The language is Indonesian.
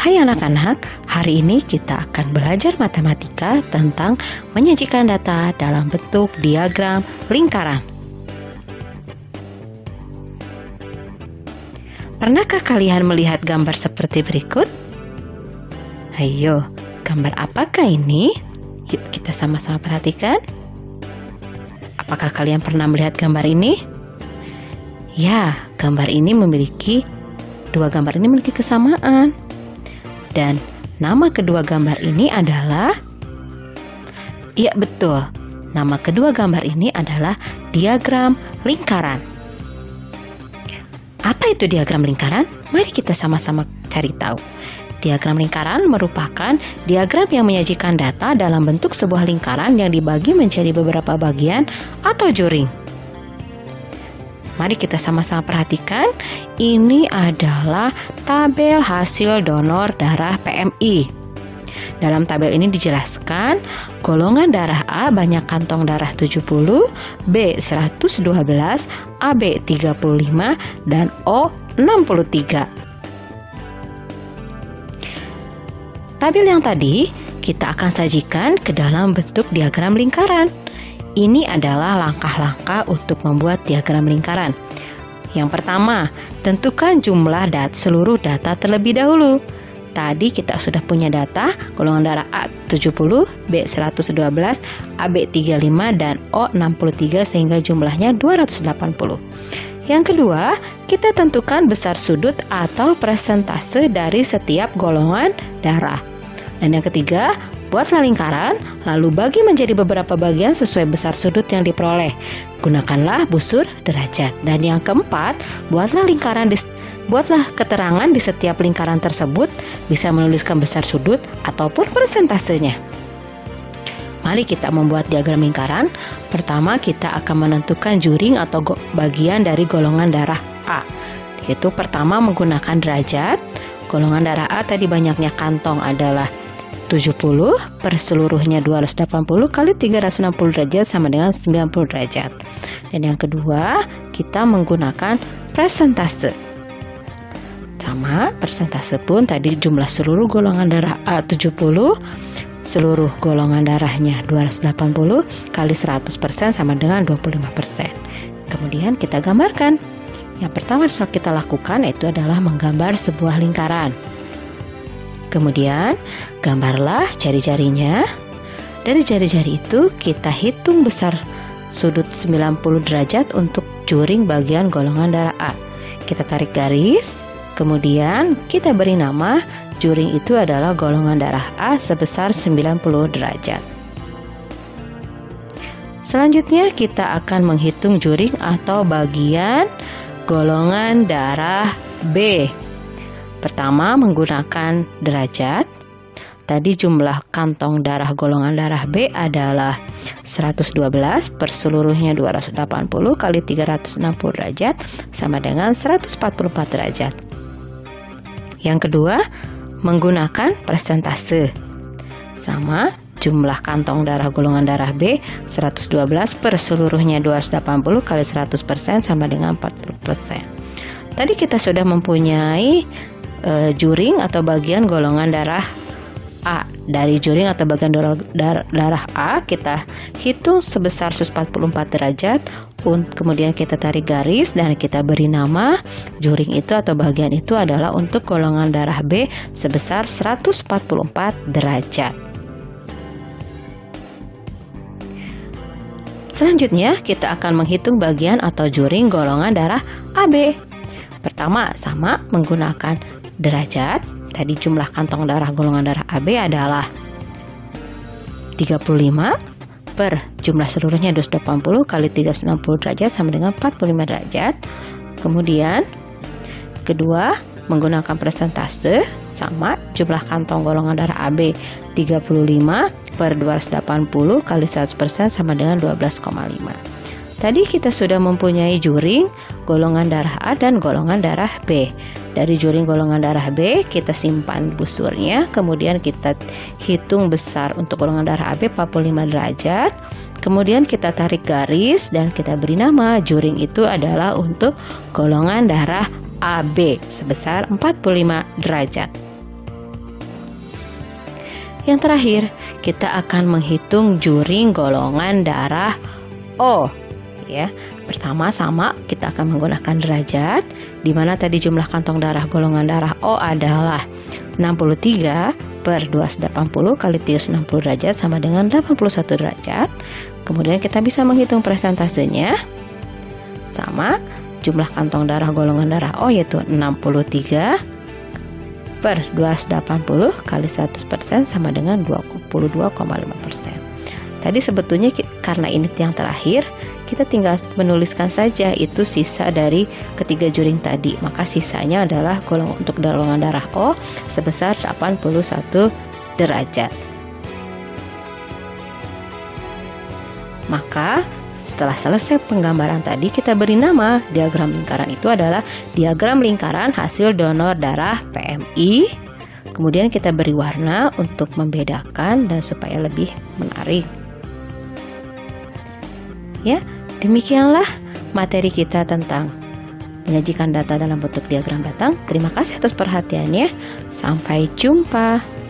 Hai anak-anak, hari ini kita akan belajar matematika tentang menyajikan data dalam bentuk diagram lingkaran. Pernahkah kalian melihat gambar seperti berikut? Ayo, gambar apakah ini? Yuk kita sama-sama perhatikan. Apakah kalian pernah melihat gambar ini? Ya, gambar ini memiliki kesamaan. Dan nama kedua gambar ini adalah, iya betul, nama kedua gambar ini adalah diagram lingkaran. Apa itu diagram lingkaran? Mari kita sama-sama cari tahu. Diagram lingkaran merupakan diagram yang menyajikan data dalam bentuk sebuah lingkaran yang dibagi menjadi beberapa bagian atau juring. Mari kita sama-sama perhatikan, ini adalah tabel hasil donor darah PMI. Dalam tabel ini dijelaskan, golongan darah A banyak kantong darah 70, B 112, AB 35, dan O 63. Tabel yang tadi kita akan sajikan ke dalam bentuk diagram lingkaran. Ini adalah langkah-langkah untuk membuat diagram lingkaran. Yang pertama, tentukan jumlah seluruh data terlebih dahulu. Tadi kita sudah punya data golongan darah A 70, B 112, AB 35, dan O 63 sehingga jumlahnya 280. Yang kedua, kita tentukan besar sudut atau persentase dari setiap golongan darah. Dan yang ketiga, buatlah lingkaran, lalu bagi menjadi beberapa bagian sesuai besar sudut yang diperoleh. Gunakanlah busur derajat. Dan yang keempat, buatlah keterangan di setiap lingkaran tersebut, bisa menuliskan besar sudut ataupun persentasenya. Mari kita membuat diagram lingkaran. Pertama, kita akan menentukan juring atau bagian dari golongan darah A. Yaitu pertama menggunakan derajat. Golongan darah A tadi banyaknya kantong adalah 70 per seluruhnya 280 kali 360 derajat sama dengan 90 derajat. Dan yang kedua, kita menggunakan persentase. Sama, persentase pun tadi jumlah seluruh golongan darah A 70, seluruh golongan darahnya 280 kali 100% sama dengan 25%. Kemudian kita gambarkan. Yang pertama yang kita lakukan itu adalah menggambar sebuah lingkaran. Kemudian, gambarlah jari-jarinya. Dari jari-jari itu, kita hitung besar sudut 90 derajat untuk juring bagian golongan darah A. Kita tarik garis, kemudian kita beri nama, juring itu adalah golongan darah A sebesar 90 derajat. Selanjutnya, kita akan menghitung juring atau bagian golongan darah B. Pertama, menggunakan derajat. Tadi jumlah kantong darah golongan darah B adalah 112 per seluruhnya 280 kali 360 derajat sama dengan 144 derajat. Yang kedua, menggunakan persentase. Sama, jumlah kantong darah golongan darah B 112 per seluruhnya 280 kali 100% sama dengan 40%. Tadi kita sudah mempunyai juring atau bagian golongan darah A. Dari juring atau bagian darah A kita hitung sebesar 144 derajat. Kemudian kita tarik garis dan kita beri nama, juring itu atau bagian itu adalah untuk golongan darah B sebesar 144 derajat. Selanjutnya kita akan menghitung bagian atau juring golongan darah AB. Pertama, sama menggunakan derajat. Tadi jumlah kantong darah golongan darah AB adalah 35 per jumlah seluruhnya 280 kali 360 derajat sama dengan 45 derajat. Kemudian kedua, menggunakan persentase. Sama, jumlah kantong golongan darah AB 35 per 280 kali 100% sama dengan 12,5. Tadi kita sudah mempunyai juring golongan darah A dan golongan darah B. Dari juring golongan darah B kita simpan busurnya, kemudian kita hitung besar untuk golongan darah AB 45 derajat. Kemudian kita tarik garis dan kita beri nama, juring itu adalah untuk golongan darah AB sebesar 45 derajat. Yang terakhir, kita akan menghitung juring golongan darah O. Ya, pertama sama kita akan menggunakan derajat, di mana tadi jumlah kantong darah golongan darah O adalah 63 per 280 kali 360 derajat sama dengan 81 derajat. Kemudian kita bisa menghitung persentasenya, sama jumlah kantong darah golongan darah O yaitu 63 per 280 kali 100% sama dengan 22,5%. Tadi sebetulnya karena ini yang terakhir, kita tinggal menuliskan saja itu sisa dari ketiga juring tadi. Maka sisanya adalah untuk golongan darah O sebesar 81 derajat. Maka setelah selesai penggambaran tadi, kita beri nama diagram lingkaran itu adalah diagram lingkaran hasil donor darah PMI. Kemudian kita beri warna untuk membedakan dan supaya lebih menarik. Ya, demikianlah materi kita tentang menyajikan data dalam bentuk diagram datang. Terima kasih atas perhatiannya. Sampai jumpa.